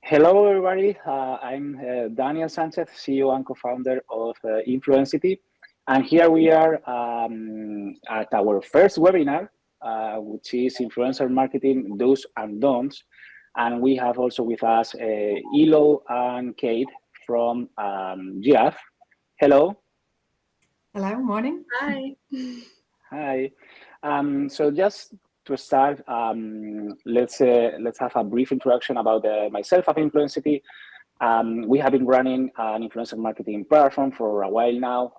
Hello, everybody. I'm Daniel Sanchez, CEO and co-founder of Influencity. And here we are at our first webinar, which is Influencer Marketing Do's and Don'ts. And we have also with us Elo and Kate from Giraffe. Hello. Hello, morning. Hi. Hi. So just to start, let's have a brief introduction about myself at Influencity. We have been running an influencer marketing platform for a while now,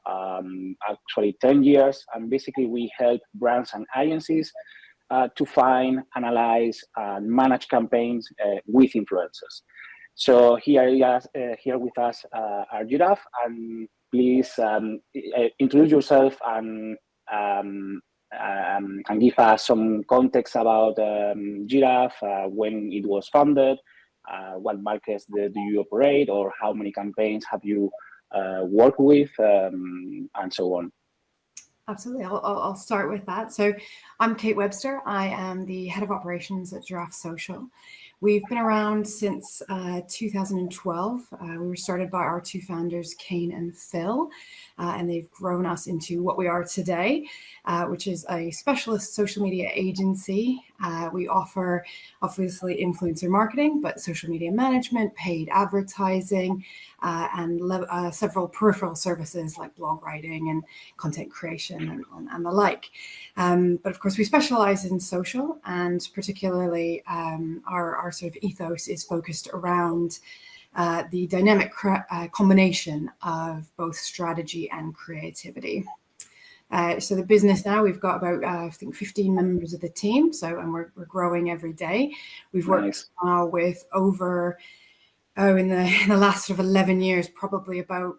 actually 10 years. And basically we help brands and agencies to find, analyze, and manage campaigns with influencers. So here with us are Giraffe, and please introduce yourself and give us some context about Giraffe, when it was founded, what markets do you operate, or how many campaigns have you worked with, and so on. Absolutely. I'll start with that. So I'm Kate Webster. I am the head of operations at Giraffe Social. We've been around since 2012. We were started by our two founders, Kane and Phil, and they've grown us into what we are today, which is a specialist social media agency. We offer, obviously, influencer marketing, but social media management, paid advertising, and several peripheral services like blog writing and content creation and the like. But of course, we specialize in social, and particularly our sort of ethos is focused around the dynamic combination of both strategy and creativity. So the business now, we've got about, I think, 15 members of the team. And we're growing every day. We've worked now with over, in the last sort of 11 years, probably about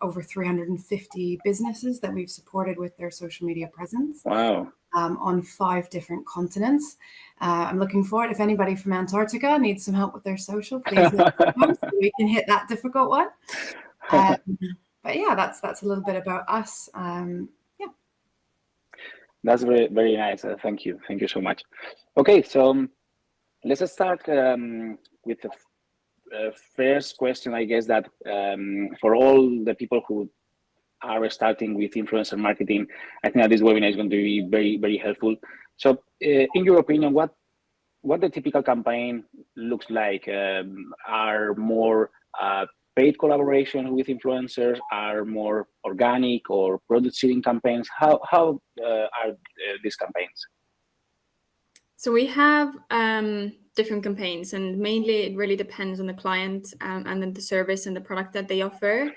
over 350 businesses that we've supported with their social media presence. Wow. On 5 different continents. I'm looking forward, if anybody from Antarctica needs some help with their social, please let us know so we can hit that difficult one. But yeah, that's a little bit about us. That's very, very nice. Thank you. Thank you so much. Okay, so let's start with the first question, I guess, that for all the people who are starting with influencer marketing, I think that this webinar is going to be very, very helpful. So in your opinion, what the typical campaign looks like? Are more paid collaboration with influencers, are more organic or product seeding campaigns? How are these campaigns? So we have different campaigns, and mainly it really depends on the client and then the service and the product that they offer.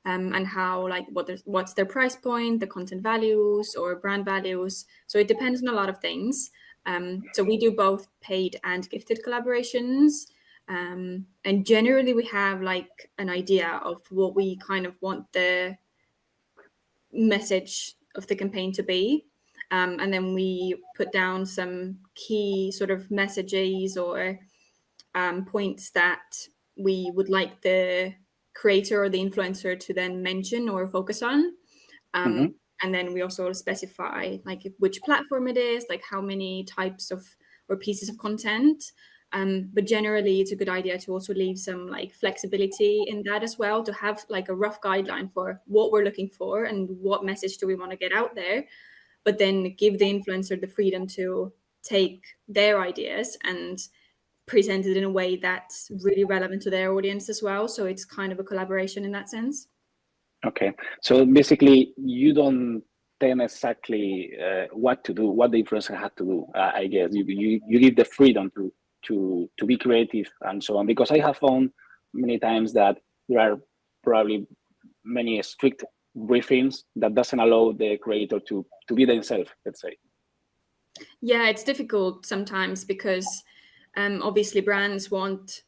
And how, like, what's their price point, the content values or brand values. So it depends on a lot of things. So we do both paid and gifted collaborations. And generally we have like an idea of what we kind of want the message of the campaign to be. And then we put down some key sort of messages or points that we would like the creator or the influencer to then mention or focus on. And then we also specify like which platform it is, like how many types of or pieces of content. But generally it's a good idea to also leave some like flexibility in that as well, to have like a rough guideline for what we're looking for and what message do we want to get out there, but then give the influencer the freedom to take their ideas and present it in a way that's really relevant to their audience as well. So it's kind of a collaboration in that sense. Okay, so basically you don't tell exactly what to do, what the influencer has to do. I guess you give the freedom to be creative and so on, because I have found many times that there are probably many strict briefings that doesn't allow the creator to be themselves, let's say. Yeah, it's difficult sometimes because obviously brands want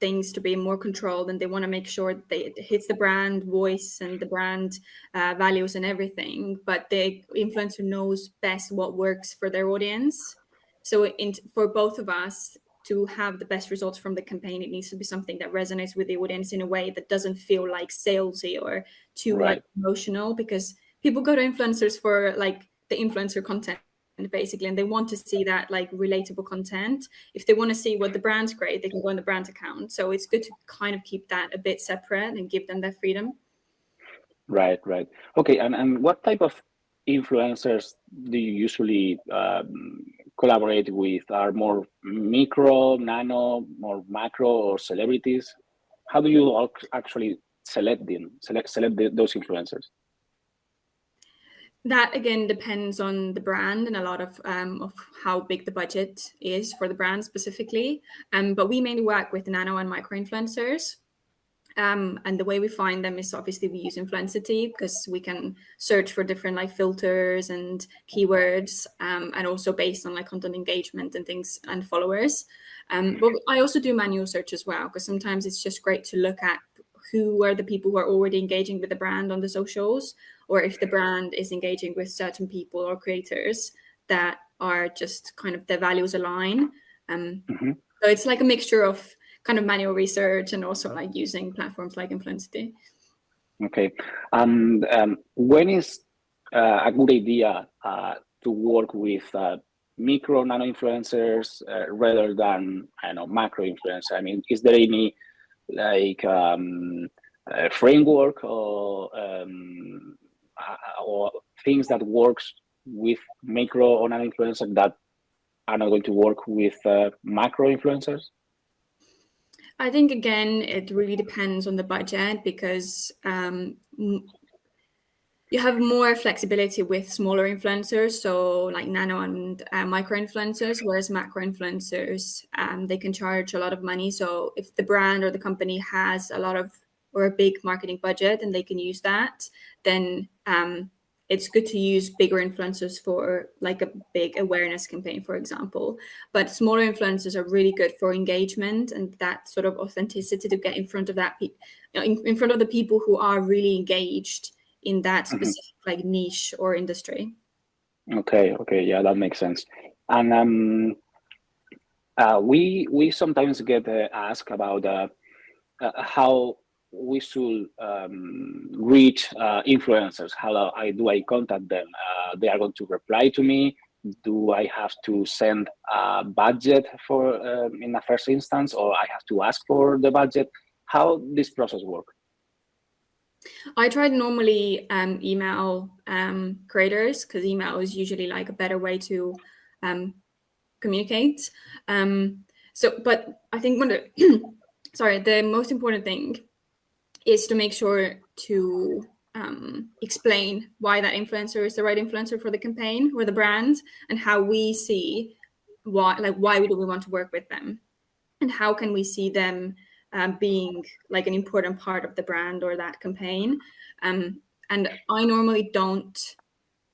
things to be more controlled, and they want to make sure that it hits the brand voice and the brand values and everything, but the influencer knows best what works for their audience. So for both of us to have the best results from the campaign, it needs to be something that resonates with the audience in a way that doesn't feel like salesy or too like emotional, because people go to influencers for like the influencer content basically, and they want to see that like relatable content. If they want to see what the brand's great, they can go on the brand account. So it's good to kind of keep that a bit separate and give them that freedom. Right. Okay, and what type of influencers do you usually collaborate with? Are more micro, nano, more macro, or celebrities? How do you actually select those influencers? That again depends on the brand and a lot of how big the budget is for the brand specifically. But we mainly work with nano and micro influencers. And the way we find them is obviously we use Influencity because we can search for different like filters and keywords, and also based on like content engagement and things and followers. But I also do manual search as well, because sometimes it's just great to look at who are the people who are already engaging with the brand on the socials, or if the brand is engaging with certain people or creators that are just kind of their values align. So it's like a mixture of kind of manual research and also like using platforms like Influencity. Okay. When is a good idea to work with micro nano influencers rather than, I don't know, macro influencer? I mean, is there any like framework or things that works with micro or nano influencers that are not going to work with macro influencers? I think, again, it really depends on the budget, because you have more flexibility with smaller influencers, so like nano and micro influencers, whereas macro influencers, they can charge a lot of money. So if the brand or the company has a lot of, or a big marketing budget and they can use that, then it's good to use bigger influencers for like a big awareness campaign, for example. But smaller influencers are really good for engagement and that sort of authenticity to get in front of that, in front of the people who are really engaged in that specific like niche or industry. Okay, yeah, that makes sense. And we sometimes get asked about how we should reach influencers. How do I contact them? They are going to reply to me. Do I have to send a budget for in the first instance, or I have to ask for the budget? How this process works? I try to normally email creators, because email is usually like a better way to communicate. But I think the most important thing is to make sure to explain why that influencer is the right influencer for the campaign or the brand, and how we see why do we want to work with them, and how can we see them being like an important part of the brand or that campaign. And I normally don't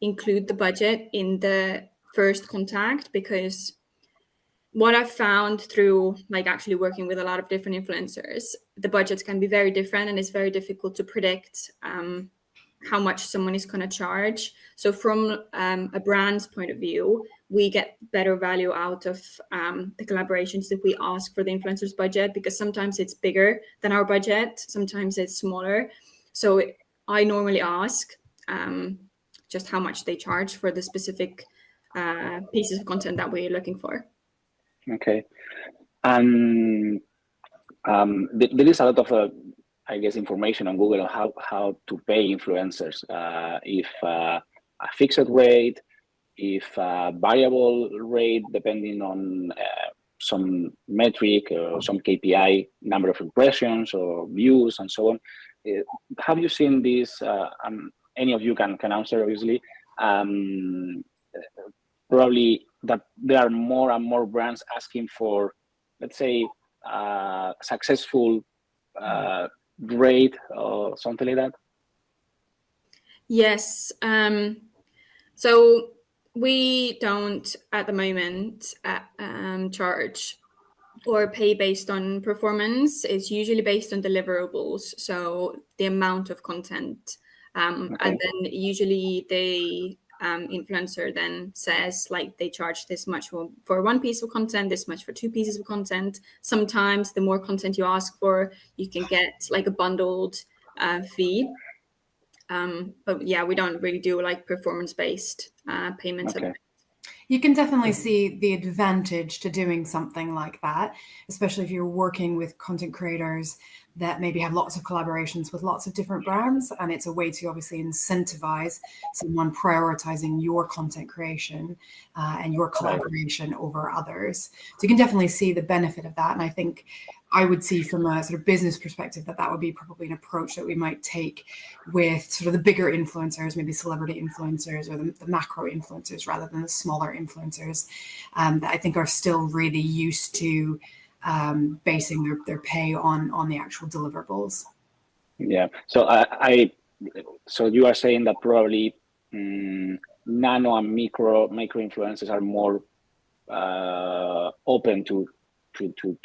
include the budget in the first contact, because what I've found through like actually working with a lot of different influencers, the budgets can be very different, and it's very difficult to predict how much someone is going to charge. So from a brand's point of view, we get better value out of the collaborations if we ask for the influencer's budget, because sometimes it's bigger than our budget, sometimes it's smaller. So I normally ask just how much they charge for the specific pieces of content that we're looking for. Okay. And there is a lot of, I guess, information on Google on how to pay influencers. If a fixed rate, if a variable rate, depending on some metric or some KPI, number of impressions or views and so on. Have you seen this? Any of you can answer, obviously. Probably that there are more and more brands asking for, let's say, successful rate or something like that. Yes. So we don't at the moment charge or pay based on performance. It's usually based on deliverables, so the amount of content. And then usually the influencer then says like they charge this much for one piece of content, this much for two pieces of content. Sometimes the more content you ask for, you can get like a bundled fee. But yeah, we don't really do like performance-based payments. Okay. You can definitely see the advantage to doing something like that, especially if you're working with content creators that maybe have lots of collaborations with lots of different brands. And it's a way to obviously incentivize someone prioritizing your content creation and your collaboration over others. So you can definitely see the benefit of that. And I think I would see from a sort of business perspective that would be probably an approach that we might take with sort of the bigger influencers, maybe celebrity influencers or the macro influencers rather than the smaller influencers that I think are still really used to basing their pay on the actual deliverables. Yeah. So so you are saying that probably nano and micro influencers are more open to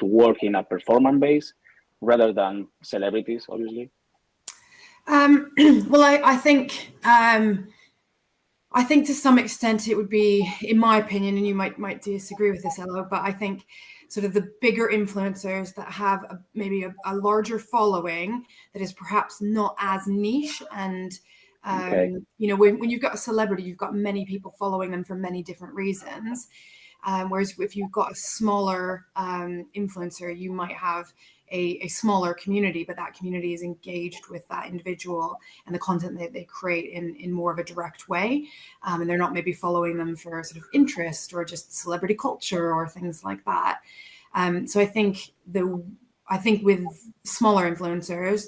work in a performance base rather than celebrities, obviously. Well, I think to some extent it would be, in my opinion, and you might disagree with this, Elo, but I think sort of the bigger influencers that have maybe a larger following that is perhaps not as niche and you know, when you've got a celebrity, you've got many people following them for many different reasons. Whereas if you've got a smaller influencer, you might have a smaller community, but that community is engaged with that individual and the content that they create in more of a direct way. And they're not maybe following them for sort of interest or just celebrity culture or things like that. So I think with smaller influencers,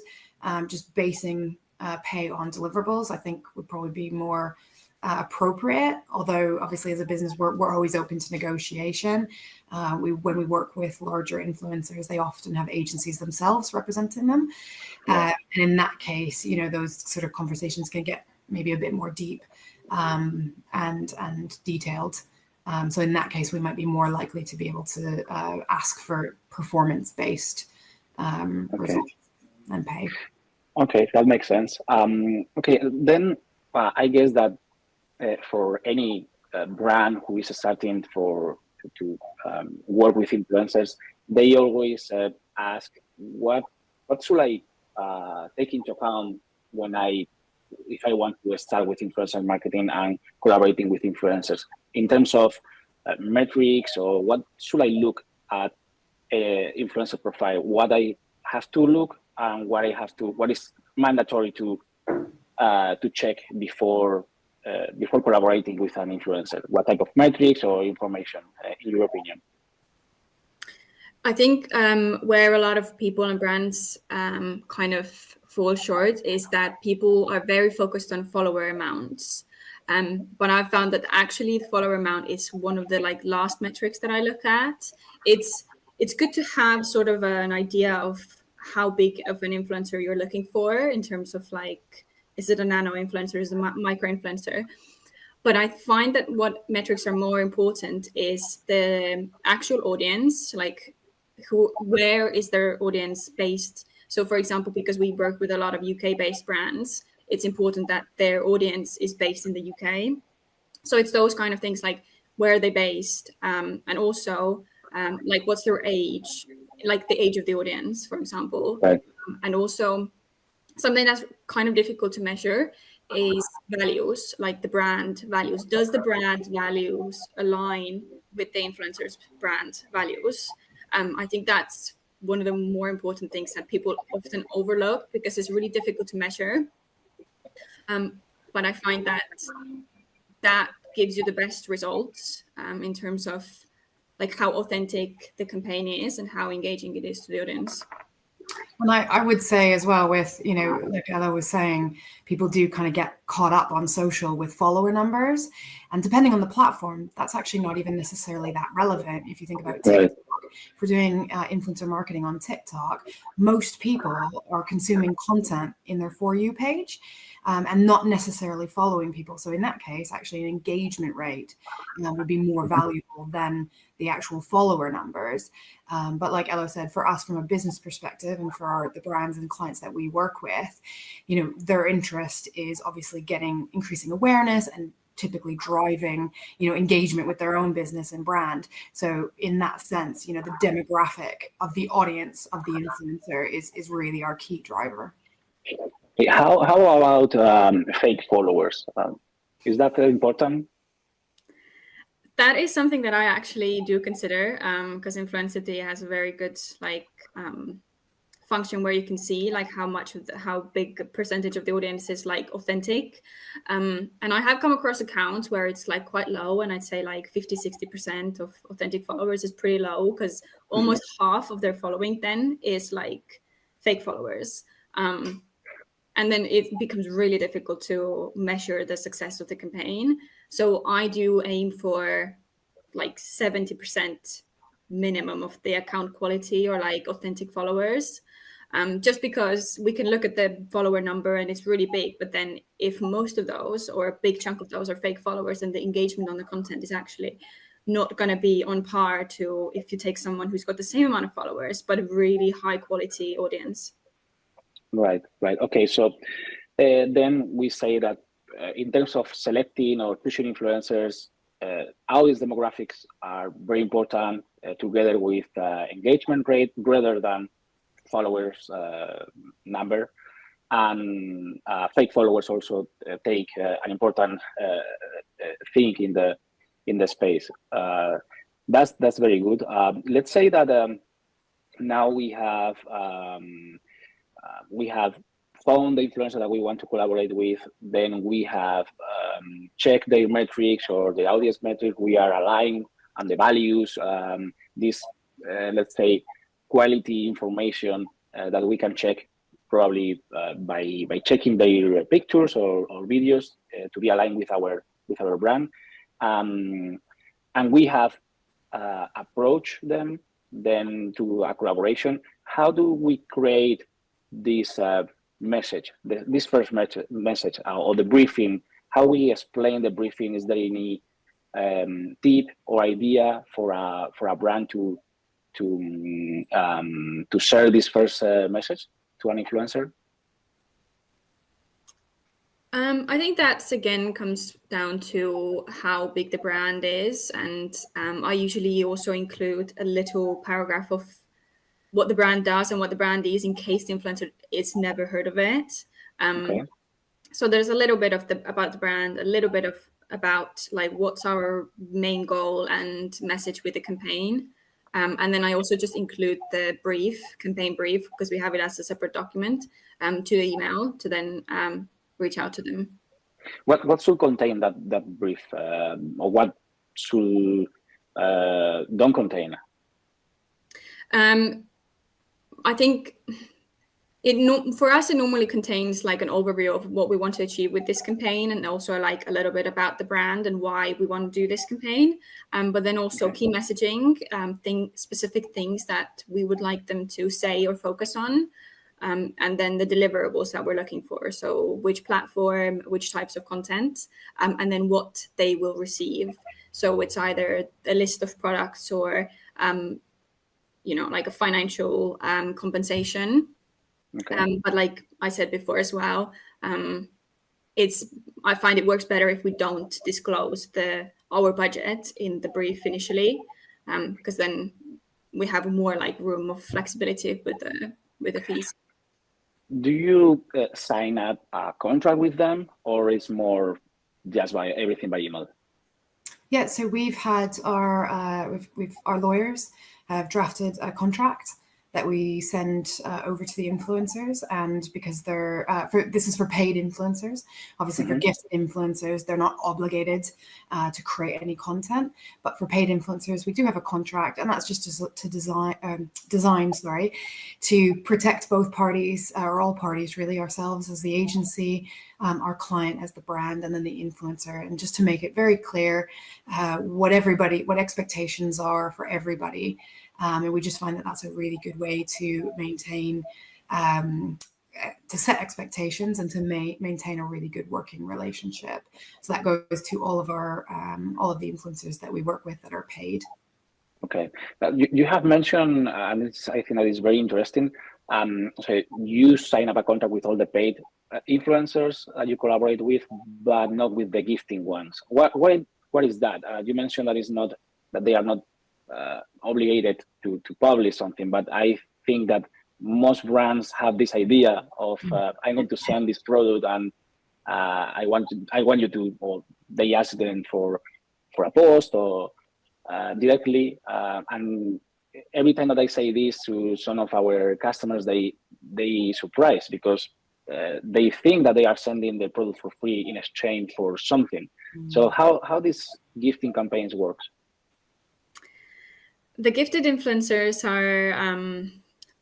just basing pay on deliverables, I think would probably be more appropriate. Although obviously as a business, we're always open to negotiation. When we work with larger influencers, they often have agencies themselves representing them. And in that case, you know, those sort of conversations can get maybe a bit more deep and detailed. So in that case, we might be more likely to be able to ask for performance-based results and pay. Okay, that makes sense. Okay, then I guess that for any brand who is starting to work with influencers, they always ask, what should I take into account if I want to start with influencer marketing and collaborating with influencers in terms of metrics, or what should I look at influencer profile? What I have to look and what is mandatory to check before collaborating with an influencer? What type of metrics or information, in your opinion? I think where a lot of people and brands kind of fall short is that people are very focused on follower amounts. But I've found that actually the follower amount is one of the last metrics that I look at. It's good to have sort of an idea of how big of an influencer you're looking for in terms of is it a nano influencer, is it a micro influencer? But I find that what metrics are more important is the actual audience, where is their audience based? So for example, because we work with a lot of UK-based brands, it's important that their audience is based in the UK. So it's those kind of things, like where are they based? And also what's their age, the age of the audience, for example. Right. And also something that's kind of difficult to measure is values, like the brand values. Does the brand values align with the influencer's brand values? I think that's one of the more important things that people often overlook because it's really difficult to measure. But I find that gives you the best results in terms of how authentic the campaign is and how engaging it is to the audience. And I would say as well with, you know, like Ella was saying, people do kind of get caught up on social with follower numbers. And depending on the platform, that's actually not even necessarily that relevant. If you think about TikTok, if we're doing influencer marketing on TikTok, most people are consuming content in their For You page and not necessarily following people. So in that case, actually an engagement rate would be more valuable than the actual follower numbers. But like Ella said, for us from a business perspective and for the brands and clients that we work with, you know, their interest is obviously increasing awareness and typically driving, you know, engagement with their own business and brand. So in that sense, you know, the demographic of the audience of the influencer is really our key driver. How about fake followers? Is that important? That is something that I actually do consider, because Influencity has a very good function where you can see like how big a percentage of the audience is like authentic. And I have come across accounts where it's like quite low, and I'd say like 50-60% of authentic followers is pretty low, because almost half of their following then is like fake followers. And then it becomes really difficult to measure the success of the campaign. So I do aim for like 70% minimum of the account quality or like authentic followers. Just because we can look at the follower number and it's really big, but then if most of those or a big chunk of those are fake followers, and the engagement on the content is actually not going to be on par to if you take someone who's got the same amount of followers, but a really high quality audience. Right. Okay, so then we say that in terms of selecting or pushing influencers, audience demographics are very important together with engagement rate rather than followers number, and fake followers also take an important thing in the space. That's very good. Let's say that now we have found the influencer that we want to collaborate with. Then we have checked their metrics or the audience metric. We are aligned on the values. This let's say quality information that we can check probably by checking their pictures or videos to be aligned with our brand, and we have approached them then to a collaboration. How do we create this message, this first message or the briefing? How we explain the briefing? Is there any tip or idea for a brand to share this first message to an influencer? I think that's again comes down to how big the brand is, and I usually also include a little paragraph of what the brand does and what the brand is in case the influencer is never heard of it. Okay. So there's a little bit about the brand, a little bit about like what's our main goal and message with the campaign. And then I also just include the campaign brief, because we have it as a separate document to the email to then reach out to them. What should contain that brief, or what should don't contain? I think for us, it normally contains like an overview of what we want to achieve with this campaign, and also like a little bit about the brand and why we want to do this campaign. But then also key messaging, specific things that we would like them to say or focus on. And then the deliverables that we're looking for. So which platform, which types of content, and then what they will receive. So it's either a list of products or, like a financial compensation. Okay. But like I said before as well, I find it works better if we don't disclose our budget in the brief initially, because then we have more like room of flexibility with the fees. Do you sign up a contract with them, or is more just everything by email? Yeah, so we've had our lawyers have drafted a contract that we send over to the influencers, and because this is for paid influencers. Obviously, for gifted influencers, they're not obligated to create any content. But for paid influencers, we do have a contract, and that's just designed to protect both parties, or all parties really, ourselves as the agency, our client as the brand, and then the influencer, and just to make it very clear what expectations are for everybody. And we just find that that's a really good way to maintain, to set expectations and to maintain a really good working relationship. So that goes to all of the influencers that we work with that are paid. Okay, you have mentioned, and I think that is very interesting. So you sign up a contract with all the paid influencers that you collaborate with, but not with the gifting ones. What is that? You mentioned that they are not obligated to publish something, but I think that most brands have this idea of I'm going to send this product, and I want you to, or they ask them for for a post or directly. And every time that I say this to some of our customers, they surprise because they think that they are sending the product for free in exchange for something. So how these gifting campaigns works? The gifted influencers are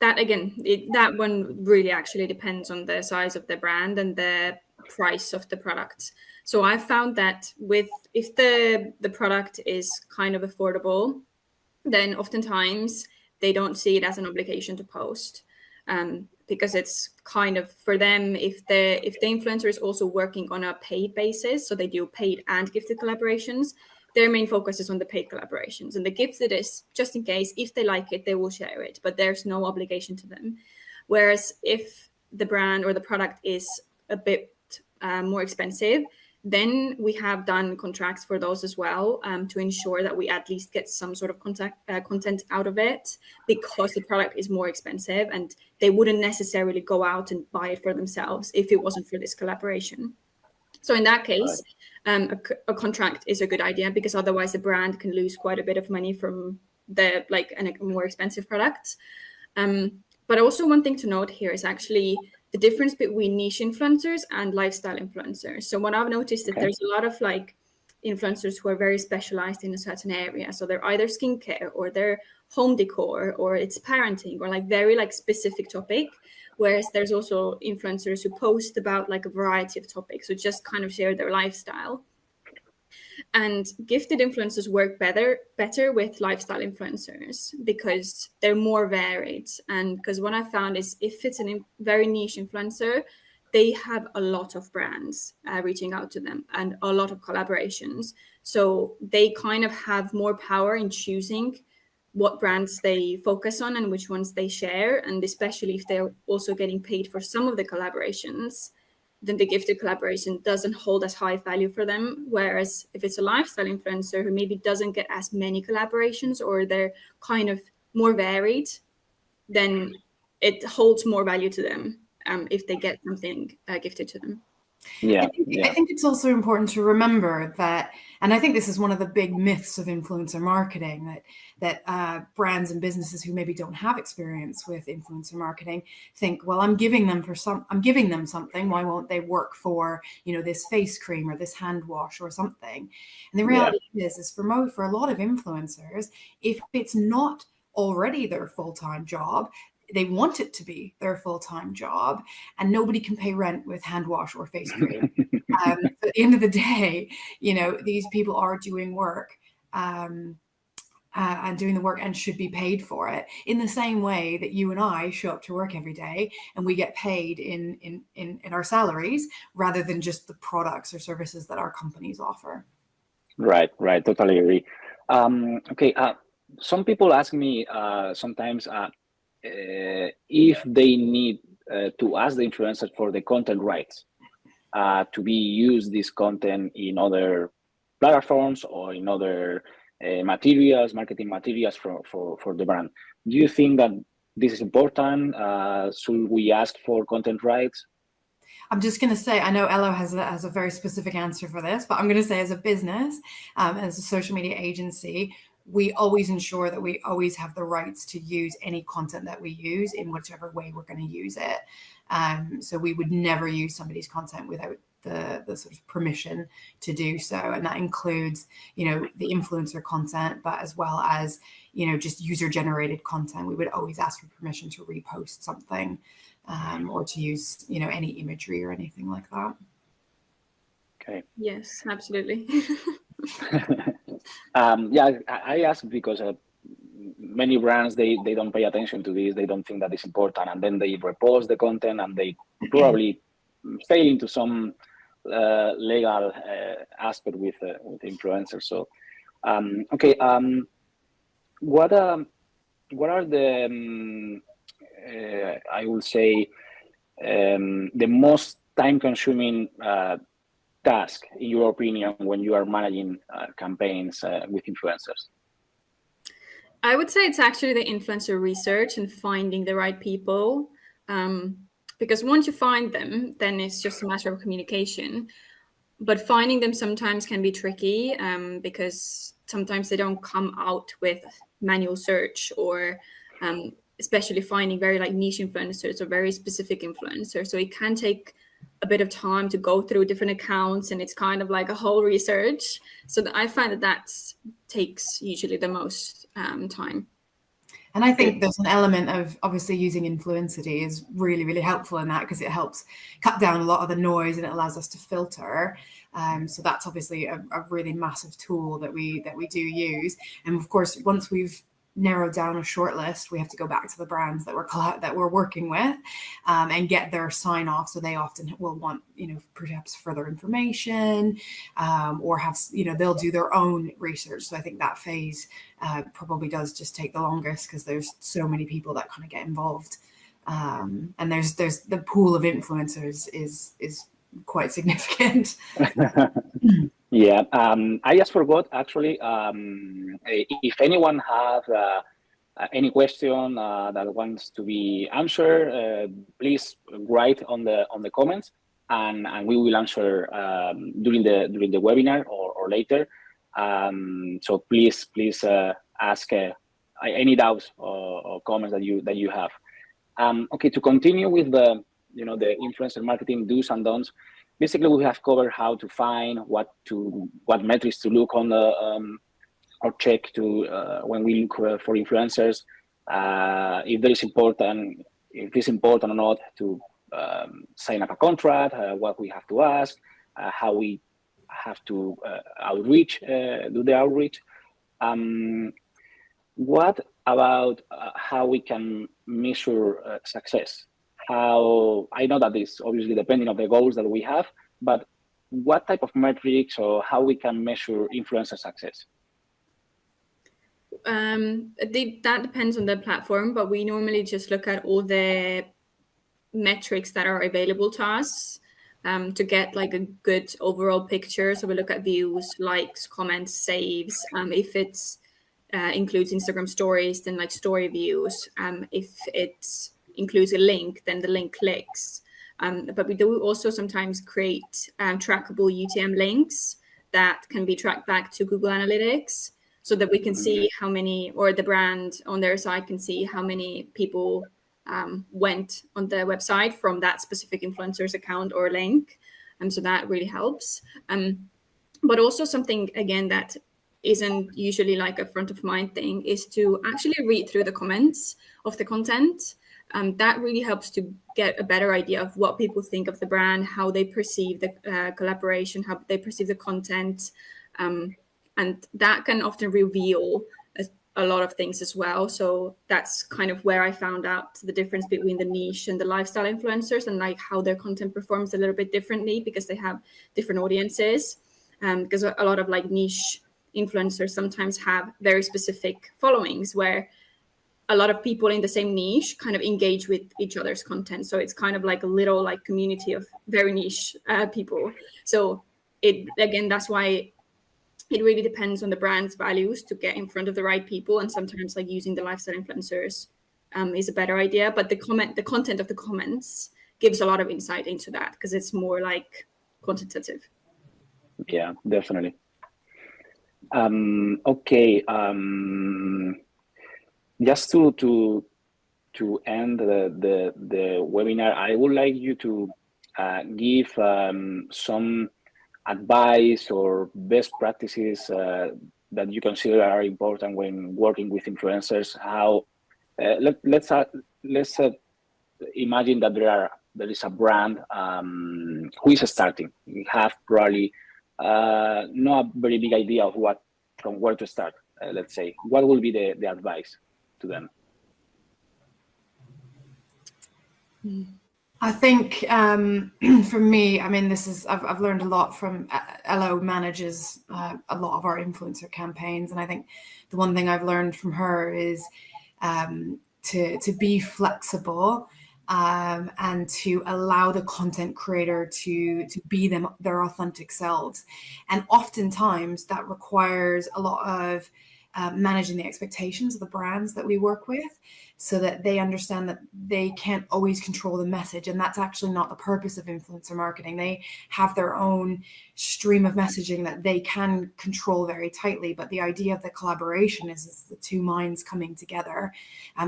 that again. That one really actually depends on the size of the brand and the price of the product. So I found that if the product is kind of affordable, then oftentimes they don't see it as an obligation to post, because it's kind of for them, if the influencer is also working on a paid basis, so they do paid and gifted collaborations, their main focus is on the paid collaborations, and the gifted is just in case, if they like it, they will share it, but there's no obligation to them. Whereas if the brand or the product is a bit more expensive, then we have done contracts for those as well, to ensure that we at least get some sort of content out of it, because the product is more expensive and they wouldn't necessarily go out and buy it for themselves if it wasn't for this collaboration. So in that case, a contract is a good idea, because otherwise the brand can lose quite a bit of money from the a more expensive product. But also one thing to note here is actually the difference between niche influencers and lifestyle influencers. So what I've noticed that there's a lot of influencers who are very specialized in a certain area. So they're either skincare or they're home decor or it's parenting or very specific topic. Whereas there's also influencers who post about a variety of topics, so just kind of share their lifestyle. And gifted influencers work better with lifestyle influencers because they're more varied. And because what I found is if it's a very niche influencer, they have a lot of brands reaching out to them and a lot of collaborations. So they kind of have more power in choosing what brands they focus on and which ones they share. And especially if they're also getting paid for some of the collaborations, then the gifted collaboration doesn't hold as high value for them. Whereas if it's a lifestyle influencer who maybe doesn't get as many collaborations or they're kind of more varied, then it holds more value to them if they get something gifted to them. Yeah, I think it's also important to remember that, and I think this is one of the big myths of influencer marketing, that brands and businesses who maybe don't have experience with influencer marketing think, well, I'm giving them something. Why won't they work for, this face cream or this hand wash or something? And the reality is for a lot of influencers, if it's not already their full-time job, they want it to be their full-time job, and nobody can pay rent with hand wash or face cream. At the end of the day, these people are doing work and doing the work and should be paid for it in the same way that you and I show up to work every day and we get paid in our salaries rather than just the products or services that our companies offer. Right. Totally agree. Okay. Some people ask me sometimes if they need to ask the influencer for the content rights to be used this content in other platforms or in other marketing materials for the brand. Do you think that this is important? Should we ask for content rights? I'm just going to say, I know Elo has a very specific answer for this, but I'm going to say as a business, as a social media agency, we always ensure that we always have the rights to use any content that we use in whichever way we're going to use it. So we would never use somebody's content without the sort of permission to do so. And that includes, the influencer content, but as well as, just user generated content. We would always ask for permission to repost something or to use, any imagery or anything like that. Okay. Yes, absolutely. I ask because many brands, they don't pay attention to this. They don't think that it's important, and then they repost the content and they probably fail into some legal aspect with influencers. So what are the I will say the most time-consuming task, in your opinion, when you are managing campaigns with influencers? I would say it's actually the influencer research and finding the right people. Because once you find them, then it's just a matter of communication. but finding them sometimes can be tricky because sometimes they don't come out with manual search, or especially finding very like niche influencers or very specific influencers. So it can take a bit of time to go through different accounts, and it's kind of like a whole research. So I find that takes usually the most time. And I think there's an element of obviously using Influencity is really, really helpful in that, because it helps cut down a lot of the noise and it allows us to filter. So that's obviously a really massive tool that we do use. And of course, once we've narrowed down a short list, we have to go back to the brands that we're working with and get their sign off. So they often will want, perhaps further information or have, they'll do their own research. So I think that phase probably does just take the longest, because there's so many people that kind of get involved. And there's the pool of influencers is quite significant. Yeah, I just forgot actually. If anyone has any question that wants to be answered, please write on the comments, and we will answer during the webinar or later. So please ask any doubts or comments that you have. Okay, to continue with the the influencer marketing do's and don'ts. Basically, we have covered how to find what metrics to look on the or check to when we look for influencers. If it's important or not to sign up a contract, what we have to ask, how we have to do the outreach. What about how we can measure success? How I know that it's obviously depending on the goals that we have, but what type of metrics or how we can measure influencer success? That depends on the platform, but we normally just look at all the metrics that are available to us to get like a good overall picture. So we look at views, likes, comments, saves. If it's includes Instagram stories, then like story views. If it's includes a link, then the link clicks. But we do also sometimes create trackable UTM links that can be tracked back to Google Analytics, so that we can see how many, or the brand on their side can see how many people went on the website from that specific influencer's account or link. So that really helps. But also something, again, that isn't usually like a front of mind thing is to actually read through the comments of the content. That really helps to get a better idea of what people think of the brand, how they perceive the collaboration, how they perceive the content. And that can often reveal a lot of things as well. So that's kind of where I found out the difference between the niche and the lifestyle influencers, and like how their content performs a little bit differently because they have different audiences. Because a lot of like niche influencers sometimes have very specific followings where a lot of people in the same niche kind of engage with each other's content. So it's kind of like a little like community of very niche people. So that's why it really depends on the brand's values to get in front of the right people. And sometimes like using the lifestyle influencers is a better idea. But the content of the comments gives a lot of insight into that, because it's more like quantitative. Yeah, definitely. Okay. Just to end the webinar, I would like you to give some advice or best practices that you consider are important when working with influencers. How let's imagine that there is a brand who is starting. We have probably not a very big idea of from where to start. Let's say, what will be the advice to them? I think for me, I mean, I've learned a lot from Elo manages a lot of our influencer campaigns, and I think the one thing I've learned from her is to be flexible and to allow the content creator to be their authentic selves. And oftentimes that requires a lot of managing the expectations of the brands that we work with, so that they understand that they can't always control the message, and that's actually not the purpose of influencer marketing. They have their own stream of messaging that they can control very tightly, but the idea of the collaboration is the two minds coming together.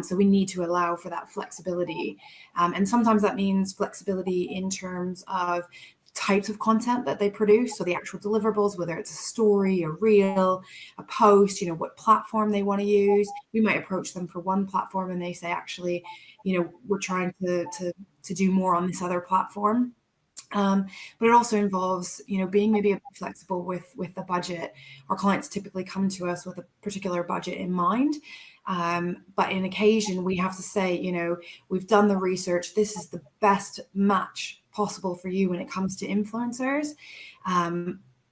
So we need to allow for that flexibility, and sometimes that means flexibility in terms of types of content that they produce, so the actual deliverables, whether it's a story, a reel, a post, what platform they want to use. We might approach them for one platform and they say, actually, we're trying to do more on this other platform. But it also involves, being maybe a bit flexible with the budget. Our clients typically come to us with a particular budget in mind. But in occasion, we have to say, we've done the research. This is the best match possible for you when it comes to influencers.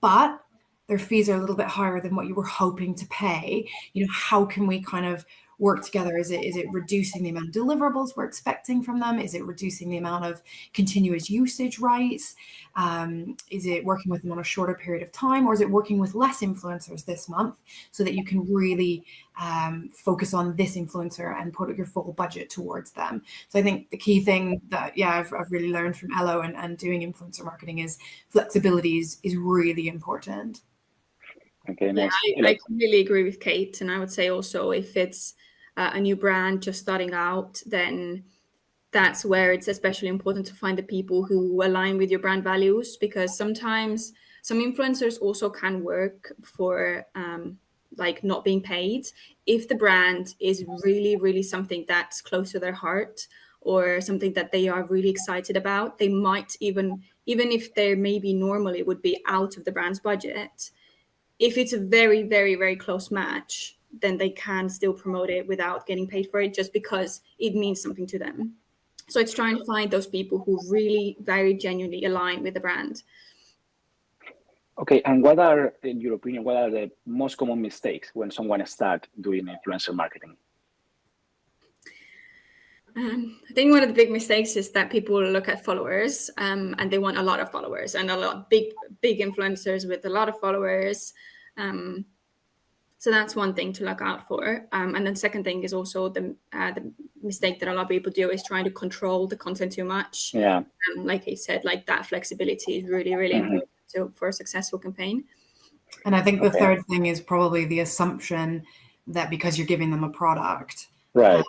But their fees are a little bit higher than what you were hoping to pay. How can we kind of work together? Is it reducing the amount of deliverables we're expecting from them? Is it reducing the amount of continuous usage rights? Is it working with them on a shorter period of time, or is it working with less influencers this month so that you can really focus on this influencer and put your full budget towards them? So I think the key thing that I've really learned from Elo and doing influencer marketing is flexibility is really important. Okay, nice. Yeah, I completely agree with Kate, and I would say also if it's a new brand just starting out, then that's where it's especially important to find the people who align with your brand values, because sometimes some influencers also can work for like not being paid. If the brand is really, really something that's close to their heart or something that they are really excited about, they might even if they maybe normally would be out of the brand's budget, if it's a very, very, very close match, then they can still promote it without getting paid for it, just because it means something to them. So it's trying to find those people who really very genuinely align with the brand. Okay, and what are, in your opinion, what are the most common mistakes when someone starts doing influencer marketing? I think one of the big mistakes is that people look at followers and they want a lot of followers and a lot big influencers with a lot of followers. So that's one thing to look out for. And then second thing is also the mistake that a lot of people do is trying to control the content too much. Yeah. Like I said, like that flexibility is really, really important for a successful campaign. And I think the third thing is probably the assumption that because you're giving them a product, right,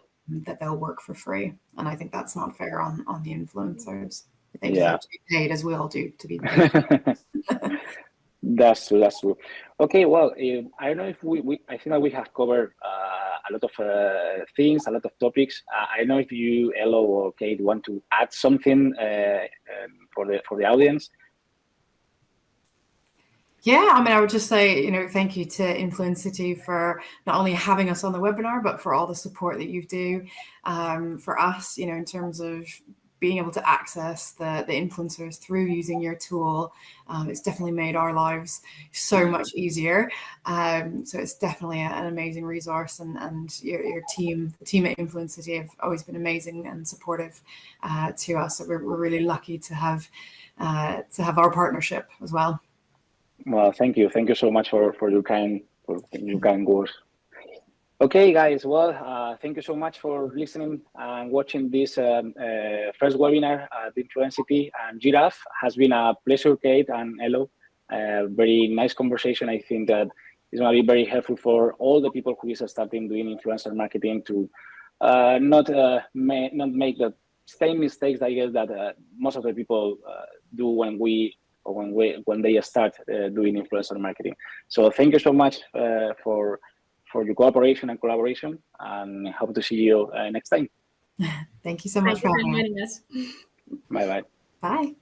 that they'll work for free. And I think that's not fair on the influencers. They deserve to be paid, as we all do, to be paid. That's true. Okay, well, I don't know if I think that we have covered a lot of things, a lot of topics. I don't know if you, Elo or Kate, want to add something for the audience. Yeah, I mean, I would just say, thank you to Influencity for not only having us on the webinar, but for all the support that you do for us, in terms of being able to access the influencers through using your tool. It's definitely made our lives so much easier. So it's definitely an amazing resource, and your team, the team at Influencity, have always been amazing and supportive to us. So we're really lucky to have our partnership as well. Well, thank you so much for your kind words. Okay, guys. Well, thank you so much for listening and watching this first webinar at Influencity and Giraffe. Has been a pleasure, Kate and Elo. Very nice conversation. I think that it's going to be very helpful for all the people who is starting doing influencer marketing to not make the same mistakes, I guess, that most of the people do when they start doing influencer marketing. So thank you so much for your cooperation and collaboration, and hope to see you next time. Thank you so much for having us. Bye. Bye.